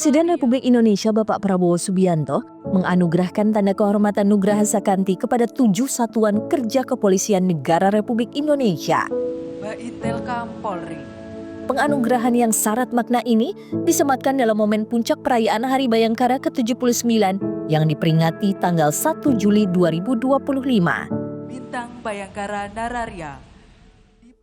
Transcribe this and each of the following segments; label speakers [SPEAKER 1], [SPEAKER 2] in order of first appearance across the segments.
[SPEAKER 1] Presiden Republik Indonesia Bapak Prabowo Subianto menganugerahkan tanda kehormatan Nugraha Sakanti kepada 7 satuan kerja kepolisian negara Republik Indonesia.
[SPEAKER 2] Baintelkam Polri.
[SPEAKER 1] Penganugerahan yang syarat makna ini disematkan dalam momen puncak perayaan Hari Bayangkara ke-79 yang diperingati tanggal 1 Juli 2025.
[SPEAKER 2] Bintang Bayangkara Nararia.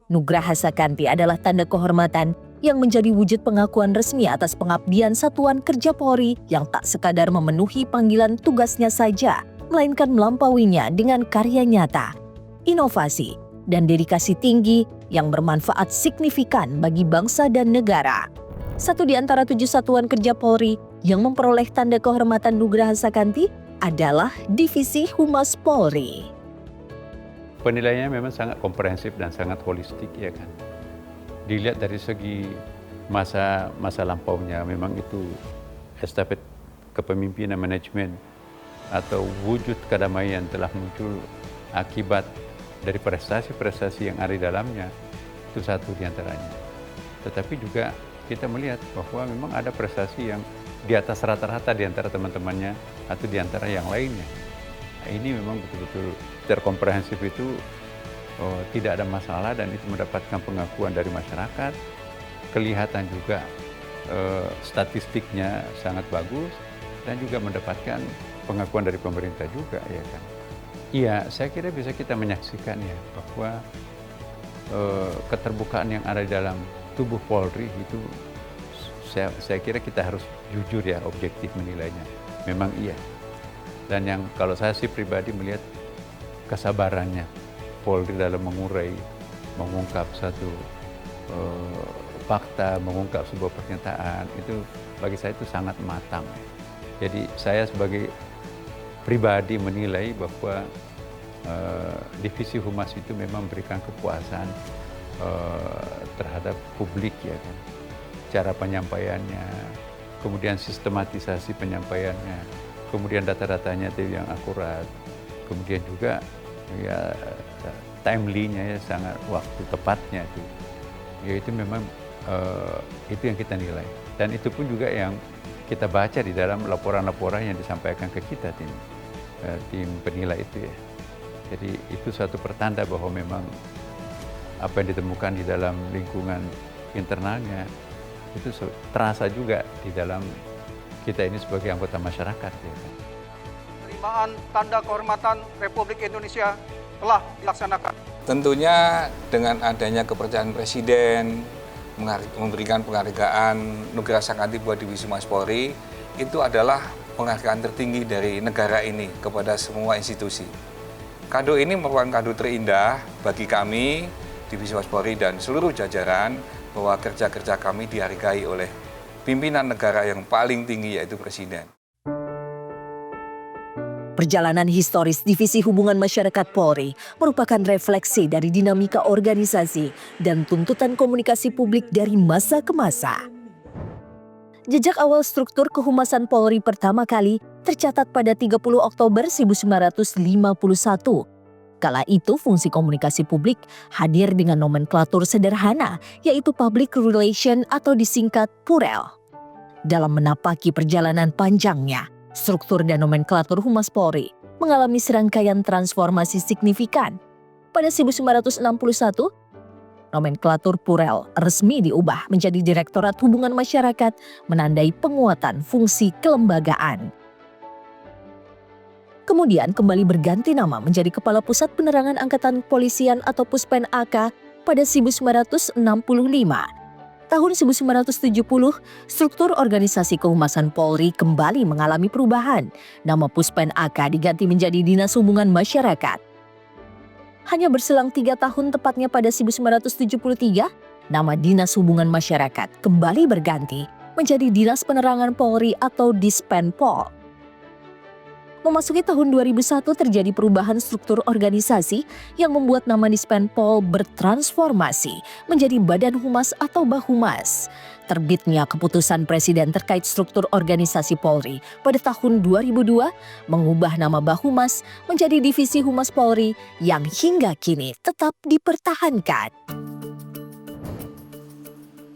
[SPEAKER 1] Nugraha Sakanti adalah tanda kehormatan yang menjadi wujud pengakuan resmi atas pengabdian Satuan Kerja Polri yang tak sekadar memenuhi panggilan tugasnya saja, melainkan melampauinya dengan karya nyata, inovasi, dan dedikasi tinggi yang bermanfaat signifikan bagi bangsa dan negara. Satu di antara 7 satuan kerja Polri yang memperoleh tanda kehormatan Nugraha Sakanti adalah Divisi Humas Polri.
[SPEAKER 3] Penilaiannya memang sangat komprehensif dan sangat holistik, ya kan. Dilihat dari segi masa lampaunya, memang itu estafet kepemimpinan manajemen atau wujud kedamaian telah muncul akibat dari prestasi-prestasi yang ada di dalamnya, itu satu di antaranya. Tetapi juga kita melihat bahwa memang ada prestasi yang di atas rata-rata di antara teman-temannya atau di antara yang lainnya. Nah, ini memang betul-betul terkomprehensif itu tidak ada masalah dan itu mendapatkan pengakuan dari masyarakat. Kelihatan juga statistiknya sangat bagus dan juga mendapatkan pengakuan dari pemerintah juga, ya kan. Iya, saya kira bisa kita menyaksikan ya bahwa keterbukaan yang ada di dalam tubuh Polri itu saya kira kita harus jujur ya, objektif menilainya. Memang iya. Dan yang kalau saya sih pribadi melihat kesabarannya Polri dalam mengurai, mengungkap satu fakta, mengungkap sebuah pernyataan, itu bagi saya itu sangat matang. Jadi saya sebagai pribadi menilai bahwa Divisi Humas itu memang memberikan kepuasan terhadap publik, ya kan. Cara penyampaiannya, kemudian sistematisasi penyampaiannya, kemudian data-datanya itu yang akurat, kemudian juga ya timely-nya ya, sangat waktu tepatnya itu. Ya itu memang itu yang kita nilai. Dan itu pun juga yang kita baca di dalam laporan-laporan yang disampaikan ke kita tim penilai itu ya. Jadi itu suatu pertanda bahwa memang apa yang ditemukan di dalam lingkungan internalnya itu terasa juga di dalam kita ini sebagai anggota masyarakat, ya.
[SPEAKER 4] Penerimaan tanda kehormatan Republik Indonesia telah dilaksanakan.
[SPEAKER 5] Tentunya dengan adanya kepercayaan Presiden, memberikan penghargaan Nugraha Sakanti buat Divisi Humas Polri, itu adalah penghargaan tertinggi dari negara ini kepada semua institusi. Kado ini merupakan kado terindah bagi kami, Divisi Humas Polri dan seluruh jajaran, bahwa kerja-kerja kami dihargai oleh pimpinan negara yang paling tinggi, yaitu Presiden.
[SPEAKER 1] Perjalanan historis Divisi Hubungan Masyarakat Polri merupakan refleksi dari dinamika organisasi dan tuntutan komunikasi publik dari masa ke masa. Jejak awal struktur kehumasan Polri pertama kali tercatat pada 30 Oktober 1951. Kala itu fungsi komunikasi publik hadir dengan nomenklatur sederhana, yaitu Public Relation atau disingkat PUREL. Dalam menapaki perjalanan panjangnya, struktur dan nomenklatur Humas Polri mengalami serangkaian transformasi signifikan. Pada 1961, nomenklatur PUREL resmi diubah menjadi Direktorat Hubungan Masyarakat, menandai penguatan fungsi kelembagaan. Kemudian kembali berganti nama menjadi Kepala Pusat Penerangan Angkatan Kepolisian atau Puspen AK pada 1965. Tahun 1970, struktur organisasi kehumasan Polri kembali mengalami perubahan. Nama Puspen AK diganti menjadi Dinas Hubungan Masyarakat. Hanya berselang 3 tahun tepatnya pada 1973, nama Dinas Hubungan Masyarakat kembali berganti menjadi Dinas Penerangan Polri atau Dispenpol. Memasuki tahun 2001 terjadi perubahan struktur organisasi yang membuat nama Dispenpol bertransformasi menjadi Badan Humas atau Bahumas. Terbitnya keputusan Presiden terkait struktur organisasi Polri pada tahun 2002 mengubah nama Bahumas menjadi Divisi Humas Polri yang hingga kini tetap dipertahankan.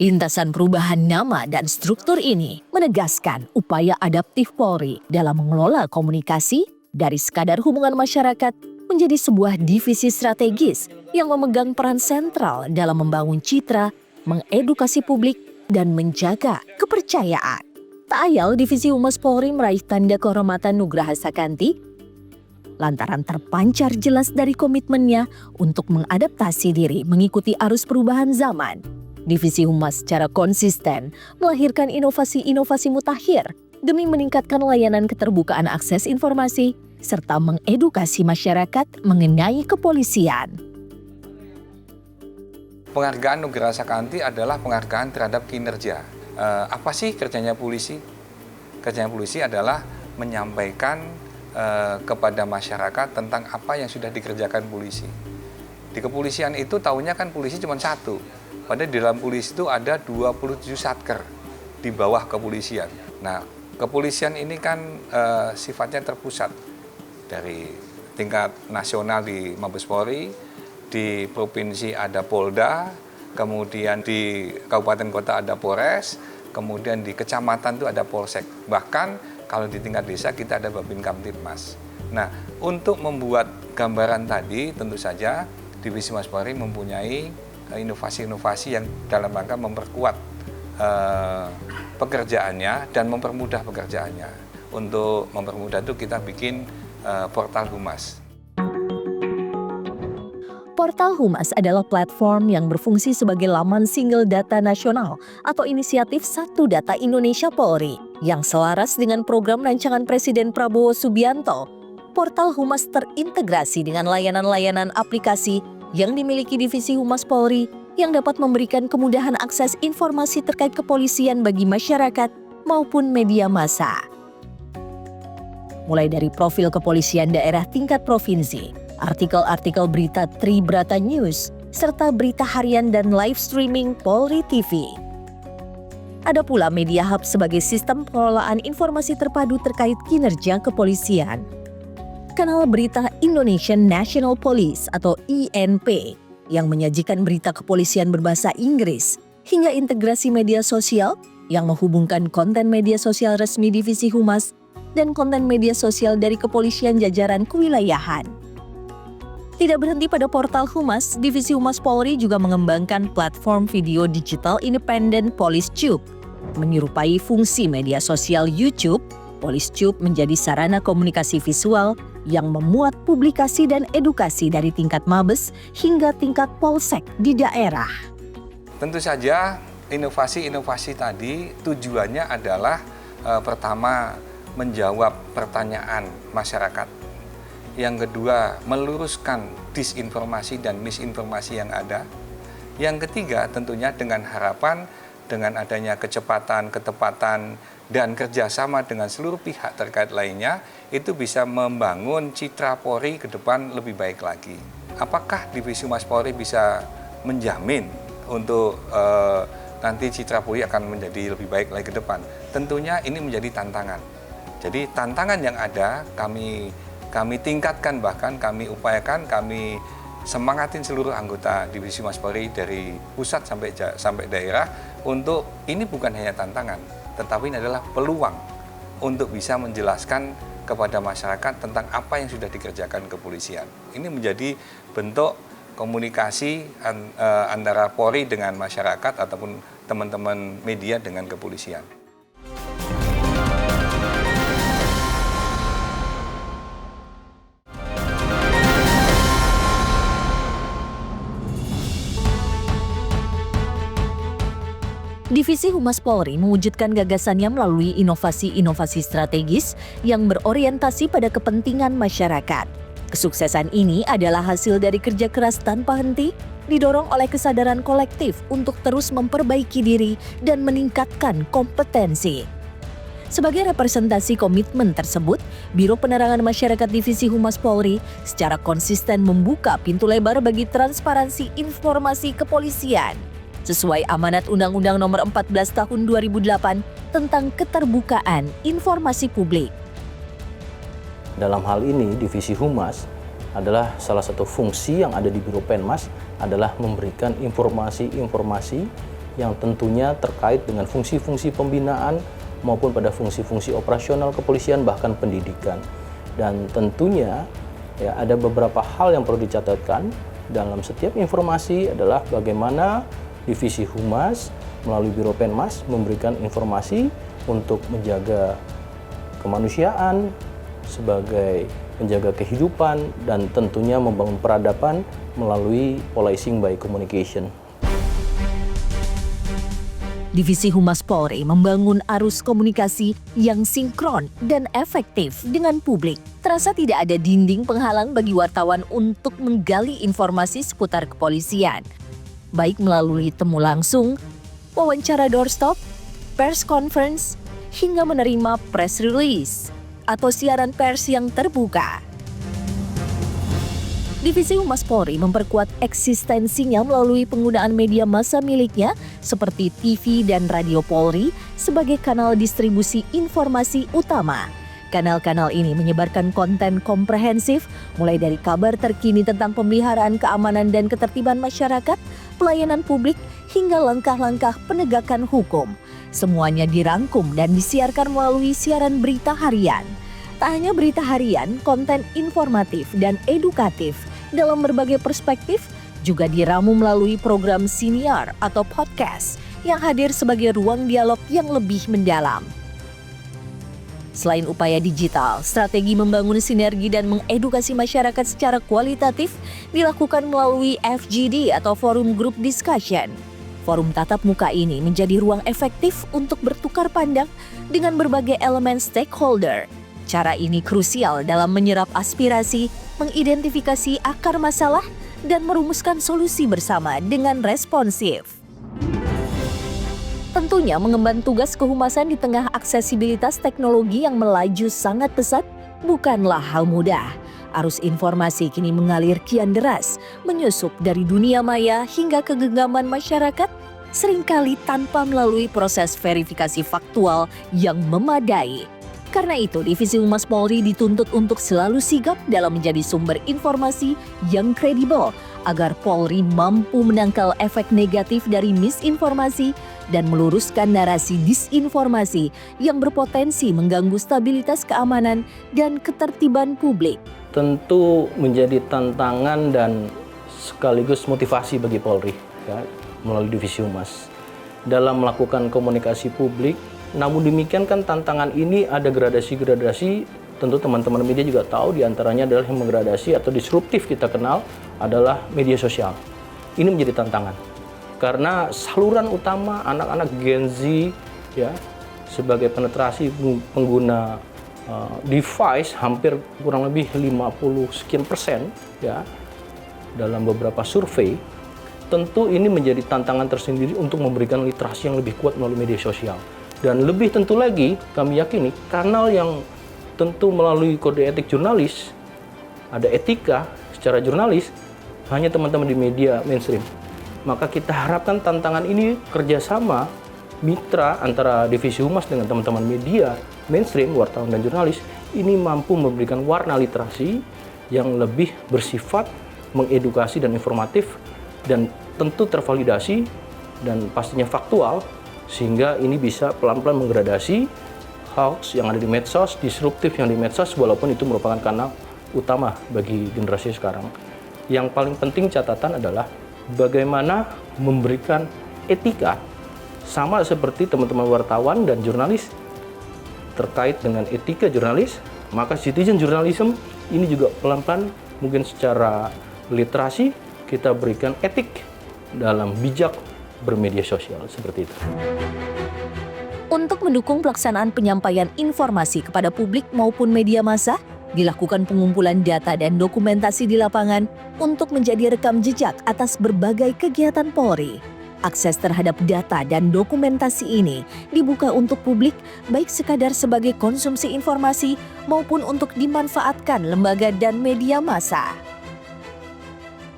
[SPEAKER 1] Lintasan perubahan nama dan struktur ini menegaskan upaya adaptif Polri dalam mengelola komunikasi dari sekadar hubungan masyarakat menjadi sebuah divisi strategis yang memegang peran sentral dalam membangun citra, mengedukasi publik, dan menjaga kepercayaan. Tak ayal Divisi Humas Polri meraih tanda kehormatan Nugraha Sakanti lantaran terpancar jelas dari komitmennya untuk mengadaptasi diri mengikuti arus perubahan zaman. Divisi Humas secara konsisten melahirkan inovasi-inovasi mutakhir demi meningkatkan layanan keterbukaan akses informasi serta mengedukasi masyarakat mengenai kepolisian.
[SPEAKER 5] Penghargaan Nugraha Sakanti adalah penghargaan terhadap kinerja. Apa sih kerjanya polisi? Kerjanya polisi adalah menyampaikan kepada masyarakat tentang apa yang sudah dikerjakan polisi. Di kepolisian itu tahunya kan polisi cuma satu. Padahal di dalam polisi itu ada 27 satker di bawah kepolisian. Nah, kepolisian ini kan sifatnya terpusat dari tingkat nasional di Mabes Polri, di provinsi ada Polda, kemudian di kabupaten kota ada Polres, kemudian di kecamatan itu ada Polsek. Bahkan kalau di tingkat desa kita ada Babin Kamtibmas. Nah, untuk membuat gambaran tadi tentu saja Divisi Humas Polri mempunyai inovasi-inovasi yang dalam rangka memperkuat pekerjaannya dan mempermudah pekerjaannya. Untuk mempermudah itu kita bikin portal Humas.
[SPEAKER 1] Portal Humas adalah platform yang berfungsi sebagai laman single data nasional atau inisiatif Satu Data Indonesia Polri yang selaras dengan program rancangan Presiden Prabowo Subianto. Portal Humas terintegrasi dengan layanan-layanan aplikasi yang dimiliki Divisi Humas Polri yang dapat memberikan kemudahan akses informasi terkait kepolisian bagi masyarakat maupun media massa. Mulai dari profil kepolisian daerah tingkat provinsi, artikel-artikel berita Tribrata News, serta berita harian dan live streaming Polri TV. Ada pula Media Hub sebagai sistem pengelolaan informasi terpadu terkait kinerja kepolisian. Kanal berita Indonesian National Police atau INP yang menyajikan berita kepolisian berbahasa Inggris, hingga integrasi media sosial yang menghubungkan konten media sosial resmi Divisi Humas dan konten media sosial dari kepolisian jajaran kewilayahan. Tidak berhenti pada portal Humas, Divisi Humas Polri juga mengembangkan platform video digital independen PolisTube. Menyerupai fungsi media sosial YouTube, PolisTube menjadi sarana komunikasi visual yang memuat publikasi dan edukasi dari tingkat Mabes hingga tingkat Polsek di daerah.
[SPEAKER 5] Tentu saja inovasi-inovasi tadi tujuannya adalah pertama menjawab pertanyaan masyarakat. Yang kedua meluruskan disinformasi dan misinformasi yang ada. Yang ketiga tentunya dengan harapan dengan adanya kecepatan, ketepatan, dan kerjasama dengan seluruh pihak terkait lainnya, itu bisa membangun citra Polri ke depan lebih baik lagi. Apakah Divisi Humas Polri bisa menjamin untuk nanti citra Polri akan menjadi lebih baik lagi ke depan? Tentunya ini menjadi tantangan. Jadi tantangan yang ada kami tingkatkan, bahkan kami upayakan, kami semangatin seluruh anggota Divisi Humas Polri dari pusat sampai daerah untuk ini bukan hanya tantangan, tetapi ini adalah peluang untuk bisa menjelaskan kepada masyarakat tentang apa yang sudah dikerjakan kepolisian. Ini menjadi bentuk komunikasi antara Polri dengan masyarakat ataupun teman-teman media dengan kepolisian.
[SPEAKER 1] Divisi Humas Polri mewujudkan gagasannya melalui inovasi-inovasi strategis yang berorientasi pada kepentingan masyarakat. Kesuksesan ini adalah hasil dari kerja keras tanpa henti, didorong oleh kesadaran kolektif untuk terus memperbaiki diri dan meningkatkan kompetensi. Sebagai representasi komitmen tersebut, Biro Penerangan Masyarakat Divisi Humas Polri secara konsisten membuka pintu lebar bagi transparansi informasi kepolisian sesuai amanat Undang-Undang Nomor 14 Tahun 2008 tentang keterbukaan informasi publik.
[SPEAKER 6] Dalam hal ini, Divisi Humas adalah salah satu fungsi yang ada di Biro Penmas adalah memberikan informasi-informasi yang tentunya terkait dengan fungsi-fungsi pembinaan maupun pada fungsi-fungsi operasional kepolisian bahkan pendidikan. Dan tentunya ya ada beberapa hal yang perlu dicatatkan dalam setiap informasi adalah bagaimana Divisi Humas melalui Biro Penmas memberikan informasi untuk menjaga kemanusiaan sebagai menjaga kehidupan dan tentunya membangun peradaban melalui policing by communication.
[SPEAKER 1] Divisi Humas Polri membangun arus komunikasi yang sinkron dan efektif dengan publik. Terasa tidak ada dinding penghalang bagi wartawan untuk menggali informasi seputar kepolisian, baik melalui temu langsung, wawancara doorstop, press conference, hingga menerima press release atau siaran pers yang terbuka. Divisi Humas Polri memperkuat eksistensinya melalui penggunaan media massa miliknya seperti TV dan radio Polri sebagai kanal distribusi informasi utama. Kanal-kanal ini menyebarkan konten komprehensif mulai dari kabar terkini tentang pemeliharaan keamanan dan ketertiban masyarakat, pelayanan publik, hingga langkah-langkah penegakan hukum. Semuanya dirangkum dan disiarkan melalui siaran berita harian. Tak hanya berita harian, konten informatif dan edukatif dalam berbagai perspektif juga diramu melalui program siniar atau podcast yang hadir sebagai ruang dialog yang lebih mendalam. Selain upaya digital, strategi membangun sinergi dan mengedukasi masyarakat secara kualitatif dilakukan melalui FGD atau Forum Group Discussion. Forum tatap muka ini menjadi ruang efektif untuk bertukar pandang dengan berbagai elemen stakeholder. Cara ini krusial dalam menyerap aspirasi, mengidentifikasi akar masalah, dan merumuskan solusi bersama dengan responsif. Tentunya mengemban tugas kehumasan di tengah aksesibilitas teknologi yang melaju sangat pesat bukanlah hal mudah. Arus informasi kini mengalir kian deras, menyusup dari dunia maya hingga ke genggaman masyarakat, seringkali tanpa melalui proses verifikasi faktual yang memadai. Karena itu, Divisi Humas Polri dituntut untuk selalu sigap dalam menjadi sumber informasi yang kredibel agar Polri mampu menangkal efek negatif dari misinformasi dan meluruskan narasi disinformasi yang berpotensi mengganggu stabilitas keamanan dan ketertiban publik.
[SPEAKER 6] Tentu menjadi tantangan dan sekaligus motivasi bagi Polri ya, melalui Divisi Humas dalam melakukan komunikasi publik. Namun demikian kan tantangan ini ada gradasi-gradasi, tentu teman-teman media juga tahu diantaranya adalah yang mengradasi atau disruptif kita kenal adalah media sosial. Ini menjadi tantangan karena saluran utama anak-anak Gen Z ya sebagai penetrasi pengguna device hampir kurang lebih 50 sekian persen ya dalam beberapa survei. Tentu ini menjadi tantangan tersendiri untuk memberikan literasi yang lebih kuat melalui media sosial. Dan lebih tentu lagi, kami yakini kanal yang tentu melalui kode etik jurnalis, ada etika secara jurnalis, hanya teman-teman di media mainstream. Maka kita harapkan tantangan ini kerjasama mitra antara Divisi Humas dengan teman-teman media mainstream, wartawan dan jurnalis, ini mampu memberikan warna literasi yang lebih bersifat mengedukasi dan informatif, dan tentu tervalidasi dan pastinya faktual, sehingga ini bisa pelan-pelan menggradasi hoax yang ada di medsos, disruptif yang di medsos, walaupun itu merupakan kanal utama bagi generasi sekarang. Yang paling penting catatan adalah bagaimana memberikan etika, sama seperti teman-teman wartawan dan jurnalis terkait dengan etika jurnalis, maka citizen journalism ini juga pelan-pelan mungkin secara literasi kita berikan etik dalam bijak bermedia sosial seperti itu.
[SPEAKER 1] Untuk mendukung pelaksanaan penyampaian informasi kepada publik maupun media massa, dilakukan pengumpulan data dan dokumentasi di lapangan untuk menjadi rekam jejak atas berbagai kegiatan Polri. Akses terhadap data dan dokumentasi ini dibuka untuk publik baik sekadar sebagai konsumsi informasi maupun untuk dimanfaatkan lembaga dan media massa.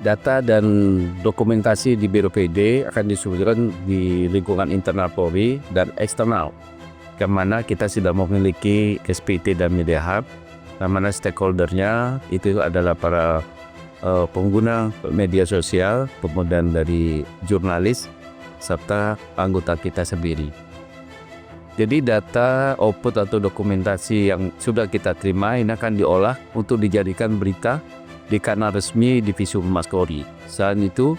[SPEAKER 7] Data dan dokumentasi di Biro PD akan disuburkan di lingkungan internal Polri dan eksternal, kemana kita sudah memiliki SPT dan Media Hub, mana stakeholdernya itu adalah para pengguna media sosial, kemudian dari jurnalis, serta anggota kita sendiri. Jadi data, output atau dokumentasi yang sudah kita terima ini akan diolah untuk dijadikan berita di kanal resmi Divisi Humas Polri. Selain itu,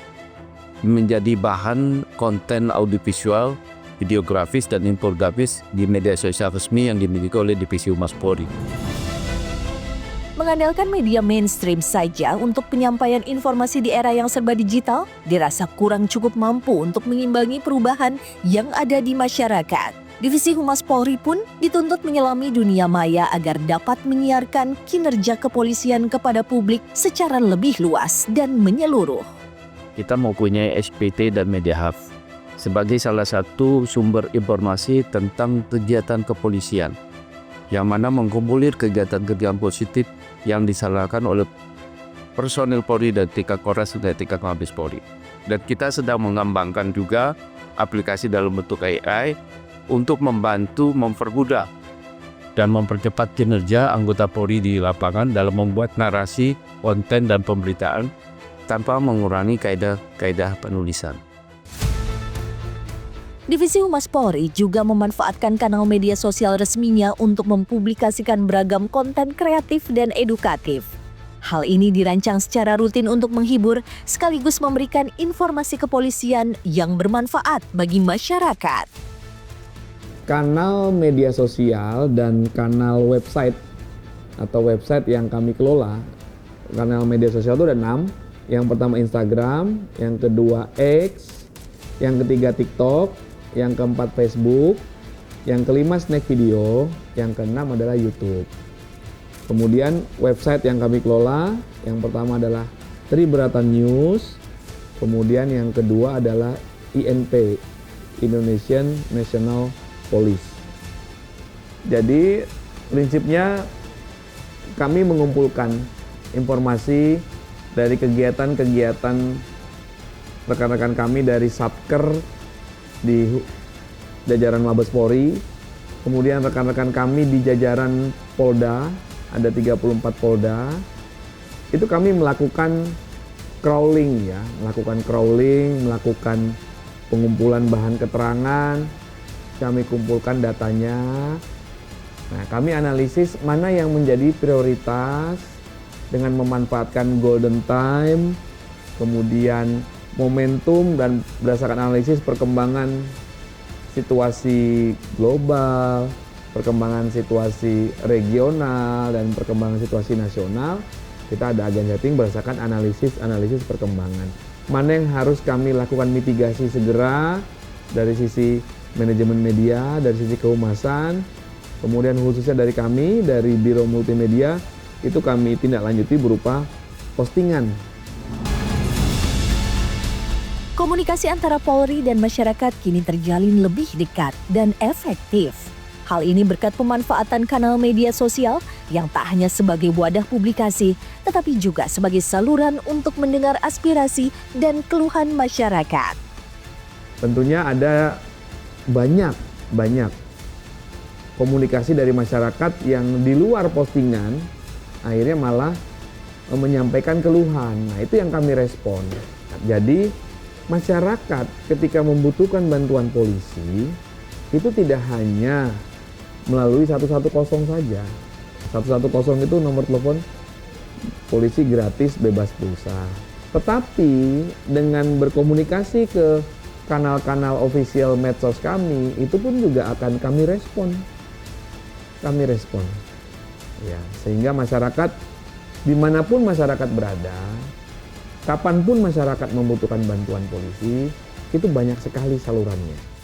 [SPEAKER 7] menjadi bahan konten audiovisual, videografis dan infografis di media sosial resmi yang dimiliki oleh Divisi Humas Polri.
[SPEAKER 1] Mengandalkan media mainstream saja untuk penyampaian informasi di era yang serba digital dirasa kurang cukup mampu untuk mengimbangi perubahan yang ada di masyarakat. Divisi Humas Polri pun dituntut menyelami dunia maya agar dapat menyiarkan kinerja kepolisian kepada publik secara lebih luas dan menyeluruh.
[SPEAKER 7] Kita mempunyai SPT dan Media Hub sebagai salah satu sumber informasi tentang kegiatan kepolisian, yang mana mengkumpulir kegiatan-kegiatan positif yang dilaksanakan oleh personil Polri dari tingkat Korps dan tingkat Mabes Polri. Dan kita sedang mengembangkan juga aplikasi dalam bentuk AI untuk membantu mempermudah dan mempercepat kinerja anggota Polri di lapangan dalam membuat narasi, konten, dan pemberitaan tanpa mengurangi kaidah penulisan.
[SPEAKER 1] Divisi Humas Polri juga memanfaatkan kanal media sosial resminya untuk mempublikasikan beragam konten kreatif dan edukatif. Hal ini dirancang secara rutin untuk menghibur sekaligus memberikan informasi kepolisian yang bermanfaat bagi masyarakat.
[SPEAKER 8] Kanal media sosial dan kanal website atau website yang kami kelola. Kanal media sosial itu ada 6. Yang pertama Instagram, yang kedua X, yang ketiga TikTok, yang keempat Facebook, yang kelima Snack Video, yang keenam adalah YouTube. Kemudian website yang kami kelola, yang pertama adalah Tribratan News, kemudian yang kedua adalah INP, Indonesian National Police. Jadi prinsipnya kami mengumpulkan informasi dari kegiatan-kegiatan rekan-rekan kami dari Satker di jajaran Mabes Polri, kemudian rekan-rekan kami di jajaran Polda, ada 34 Polda. Itu kami melakukan crawling ya, melakukan pengumpulan bahan keterangan. Kami kumpulkan datanya. Nah, kami analisis mana yang menjadi prioritas dengan memanfaatkan golden time, kemudian momentum dan berdasarkan analisis perkembangan situasi global, perkembangan situasi regional dan perkembangan situasi nasional. Kita ada agen setting berdasarkan analisis perkembangan. Mana yang harus kami lakukan mitigasi segera dari sisi manajemen media, dari sisi kehumasan, kemudian khususnya dari kami, dari Biro Multimedia, itu kami tindak lanjuti berupa postingan.
[SPEAKER 1] Komunikasi antara Polri dan masyarakat kini terjalin lebih dekat dan efektif. Hal ini berkat pemanfaatan kanal media sosial yang tak hanya sebagai wadah publikasi, tetapi juga sebagai saluran untuk mendengar aspirasi dan keluhan masyarakat.
[SPEAKER 8] Tentunya ada banyak komunikasi dari masyarakat yang di luar postingan akhirnya malah menyampaikan keluhan. Nah, itu yang kami respon. Jadi masyarakat ketika membutuhkan bantuan polisi itu tidak hanya melalui 110 saja. 110 itu nomor telepon polisi gratis bebas pulsa. Tetapi dengan berkomunikasi ke kanal-kanal official medsos kami, itu pun juga akan kami respon. Ya, sehingga masyarakat, dimanapun masyarakat berada, kapanpun masyarakat membutuhkan bantuan polisi, itu banyak sekali salurannya.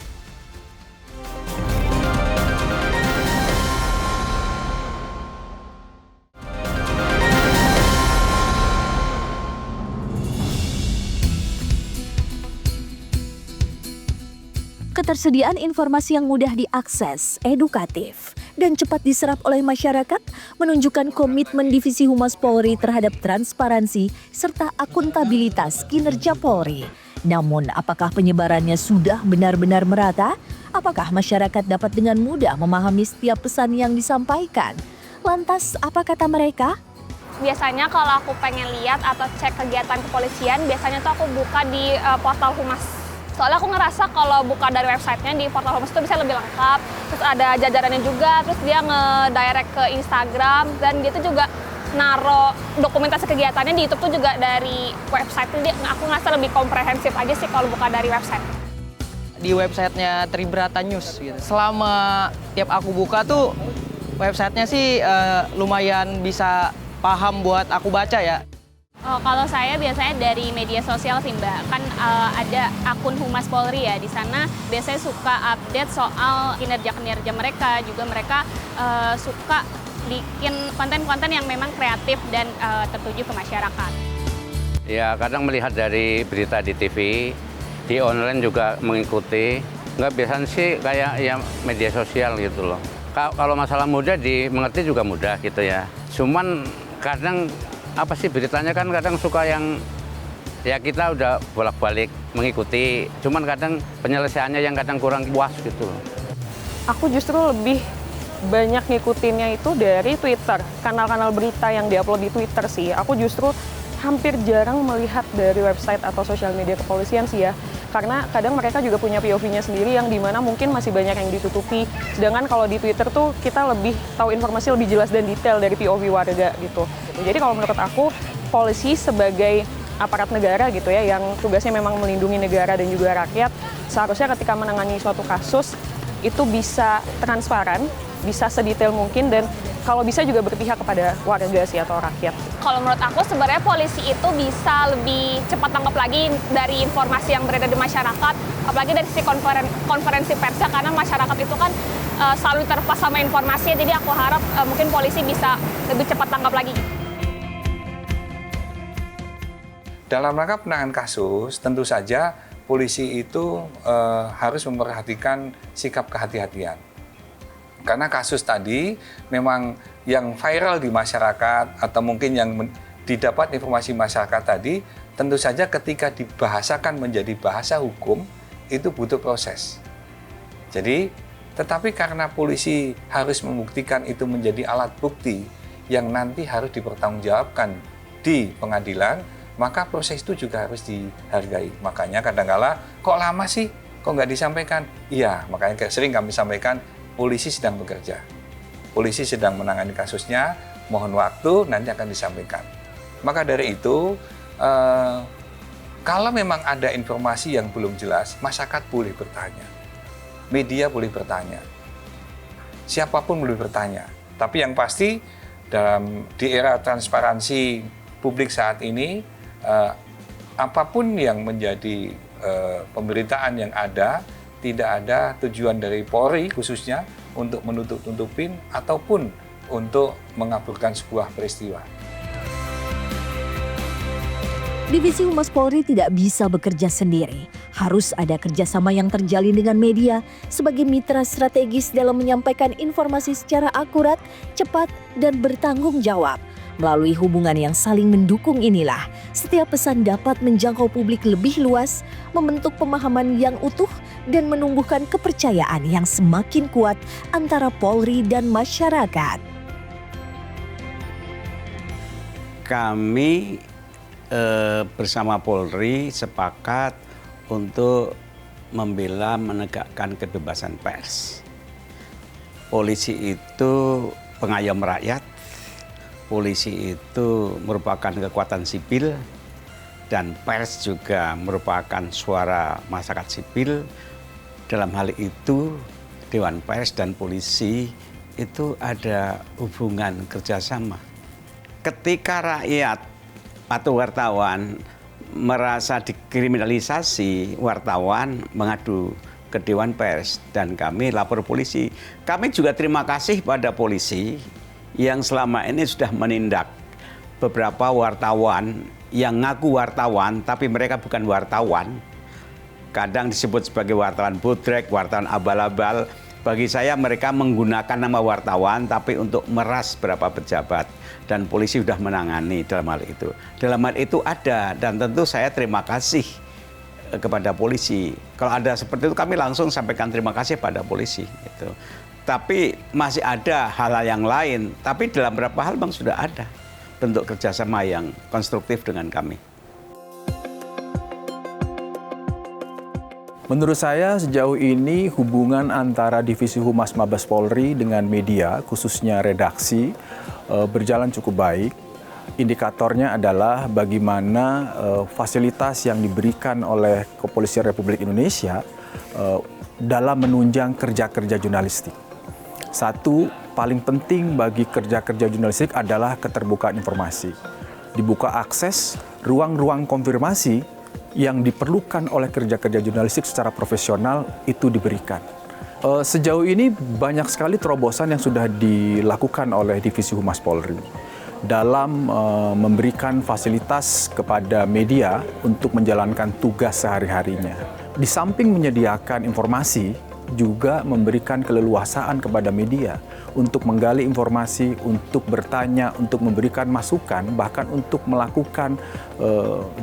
[SPEAKER 1] Ketersediaan informasi yang mudah diakses, edukatif, dan cepat diserap oleh masyarakat menunjukkan komitmen Divisi Humas Polri terhadap transparansi serta akuntabilitas kinerja Polri. Namun, apakah penyebarannya sudah benar-benar merata? Apakah masyarakat dapat dengan mudah memahami setiap pesan yang disampaikan? Lantas, apa kata mereka?
[SPEAKER 9] Biasanya kalau aku pengen lihat atau cek kegiatan kepolisian, biasanya tuh aku buka di portal Humas Soalnya aku ngerasa kalau buka dari websitenya di portal Humas itu bisa lebih lengkap. Terus ada jajarannya juga, terus dia nge-direct ke Instagram, dan gitu juga naro dokumentasi kegiatannya di YouTube tuh juga dari website. Jadi aku ngerasa lebih komprehensif aja sih kalau buka dari website.
[SPEAKER 10] Di websitenya Tribrata News gitu. Selama tiap aku buka tuh websitenya sih lumayan bisa paham buat aku baca ya.
[SPEAKER 9] Kalau saya biasanya dari media sosial sih Mbak, kan ada akun Humas Polri ya, di sana biasanya suka update soal kinerja-kinerja mereka, juga mereka suka bikin konten-konten yang memang kreatif dan tertuju ke masyarakat.
[SPEAKER 3] Ya kadang melihat dari berita di TV, di online juga mengikuti, nggak biasanya sih kayak ya media sosial gitu loh. Kalau masalah mudah dimengerti juga mudah gitu ya, cuman kadang apa sih beritanya kan kadang suka yang ya kita udah bolak-balik mengikuti, cuman kadang penyelesaiannya yang kadang kurang puas gitu loh.
[SPEAKER 11] Aku justru lebih banyak ngikutinnya itu dari Twitter, kanal-kanal berita yang diupload di Twitter sih. Aku justru hampir jarang melihat dari website atau sosial media kepolisian sih ya. Karena kadang mereka juga punya POV-nya sendiri yang dimana mungkin masih banyak yang ditutupi. Sedangkan kalau di Twitter tuh kita lebih tahu informasi lebih jelas dan detail dari POV warga gitu. Jadi kalau menurut aku, polisi sebagai aparat negara gitu ya, yang tugasnya memang melindungi negara dan juga rakyat, seharusnya ketika menangani suatu kasus itu bisa transparan, bisa sedetail mungkin, dan kalau bisa juga berpihak kepada warga sih atau rakyat.
[SPEAKER 9] Kalau menurut aku sebenarnya polisi itu bisa lebih cepat tanggap lagi dari informasi yang beredar di masyarakat, apalagi dari sisi konferensi persnya, karena masyarakat itu kan selalu terpas sama informasi, jadi aku harap mungkin polisi bisa lebih cepat tanggap lagi.
[SPEAKER 5] Dalam rangka penanganan kasus, tentu saja polisi itu harus memperhatikan sikap kehati-hatian. Karena kasus tadi memang yang viral di masyarakat atau mungkin yang didapat informasi masyarakat tadi, tentu saja ketika dibahasakan menjadi bahasa hukum itu butuh proses. Jadi, tetapi karena polisi harus membuktikan itu menjadi alat bukti yang nanti harus dipertanggungjawabkan di pengadilan, maka proses itu juga harus dihargai. Makanya kadang-kala kok lama sih, kok nggak disampaikan? Iya, makanya sering kami sampaikan, polisi sedang bekerja. Polisi sedang menangani kasusnya, mohon waktu, nanti akan disampaikan. Maka dari itu, kalau memang ada informasi yang belum jelas, masyarakat boleh bertanya. Media boleh bertanya. Siapapun boleh bertanya. Tapi yang pasti, di era transparansi publik saat ini, apapun yang menjadi pemberitaan yang ada, tidak ada tujuan dari Polri khususnya untuk menutup-tutupin ataupun untuk mengaburkan sebuah peristiwa.
[SPEAKER 1] Divisi Humas Polri tidak bisa bekerja sendiri. Harus ada kerjasama yang terjalin dengan media sebagai mitra strategis dalam menyampaikan informasi secara akurat, cepat, dan bertanggung jawab. Melalui hubungan yang saling mendukung inilah, setiap pesan dapat menjangkau publik lebih luas, membentuk pemahaman yang utuh, dan menumbuhkan kepercayaan yang semakin kuat antara Polri dan masyarakat.
[SPEAKER 12] Kami bersama Polri sepakat untuk membela menegakkan kebebasan pers. Polisi itu pengayom rakyat, polisi itu merupakan kekuatan sipil, dan pers juga merupakan suara masyarakat sipil. Dalam hal itu, Dewan Pers dan polisi itu ada hubungan kerjasama. Ketika rakyat atau wartawan merasa dikriminalisasi, wartawan mengadu ke Dewan Pers dan kami lapor polisi. Kami juga terima kasih pada polisi yang selama ini sudah menindak beberapa wartawan yang ngaku wartawan tapi mereka bukan wartawan. Kadang disebut sebagai wartawan bodrek, wartawan abal-abal. Bagi saya mereka menggunakan nama wartawan tapi untuk meras beberapa pejabat, dan polisi sudah menangani dalam hal itu. Dalam hal itu ada, dan tentu saya terima kasih kepada polisi. Kalau ada seperti itu kami langsung sampaikan terima kasih pada polisi. Gitu. Tapi masih ada hal-hal yang lain, tapi dalam beberapa hal memang sudah ada bentuk kerjasama yang konstruktif dengan kami.
[SPEAKER 13] Menurut saya sejauh ini hubungan antara Divisi Humas Mabes Polri dengan media, khususnya redaksi, berjalan cukup baik. Indikatornya adalah bagaimana fasilitas yang diberikan oleh Kepolisian Republik Indonesia dalam menunjang kerja-kerja jurnalistik. Satu, paling penting bagi kerja-kerja jurnalistik adalah keterbukaan informasi. Dibuka akses, ruang-ruang konfirmasi yang diperlukan oleh kerja-kerja jurnalistik secara profesional itu diberikan. Sejauh ini banyak sekali terobosan yang sudah dilakukan oleh Divisi Humas Polri dalam memberikan fasilitas kepada media untuk menjalankan tugas sehari-harinya. Di samping menyediakan informasi, juga memberikan keleluasaan kepada media untuk menggali informasi, untuk bertanya, untuk memberikan masukan, bahkan untuk melakukan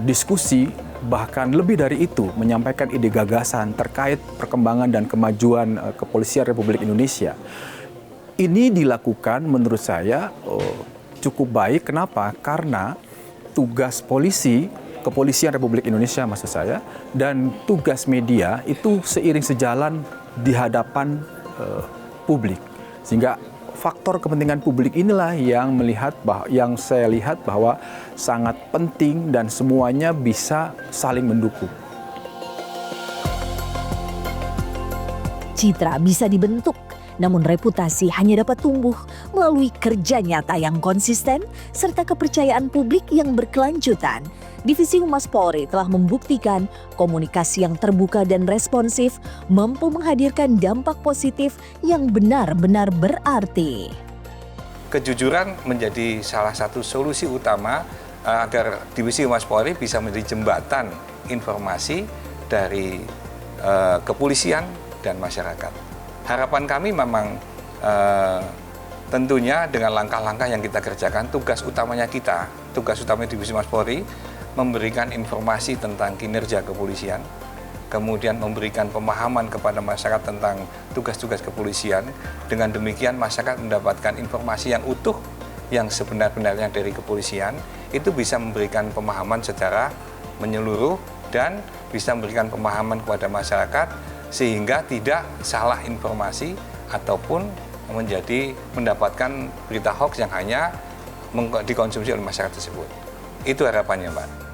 [SPEAKER 13] diskusi, bahkan lebih dari itu menyampaikan ide gagasan terkait perkembangan dan kemajuan Kepolisian Republik Indonesia. Ini dilakukan menurut saya cukup baik. Kenapa? Karena tugas polisi, Kepolisian Republik Indonesia maksud saya, dan tugas media itu seiring sejalan di hadapan publik. Sehingga faktor kepentingan publik inilah yang saya lihat bahwa sangat penting dan semuanya bisa saling mendukung.
[SPEAKER 1] Citra bisa dibentuk, namun reputasi hanya dapat tumbuh melalui kerja nyata yang konsisten serta kepercayaan publik yang berkelanjutan. Divisi Humas Polri telah membuktikan komunikasi yang terbuka dan responsif mampu menghadirkan dampak positif yang benar-benar berarti.
[SPEAKER 5] Kejujuran menjadi salah satu solusi utama agar Divisi Humas Polri bisa menjadi jembatan informasi dari kepolisian dan masyarakat. Harapan kami memang tentunya dengan langkah-langkah yang kita kerjakan, tugas utama Divisi Humas Polri memberikan informasi tentang kinerja kepolisian, kemudian memberikan pemahaman kepada masyarakat tentang tugas-tugas kepolisian. Dengan demikian masyarakat mendapatkan informasi yang utuh, yang sebenar-benarnya dari kepolisian, itu bisa memberikan pemahaman secara menyeluruh dan bisa memberikan pemahaman kepada masyarakat sehingga tidak salah informasi ataupun mendapatkan berita hoax yang hanya dikonsumsi oleh masyarakat tersebut. Itu harapannya, Mbak.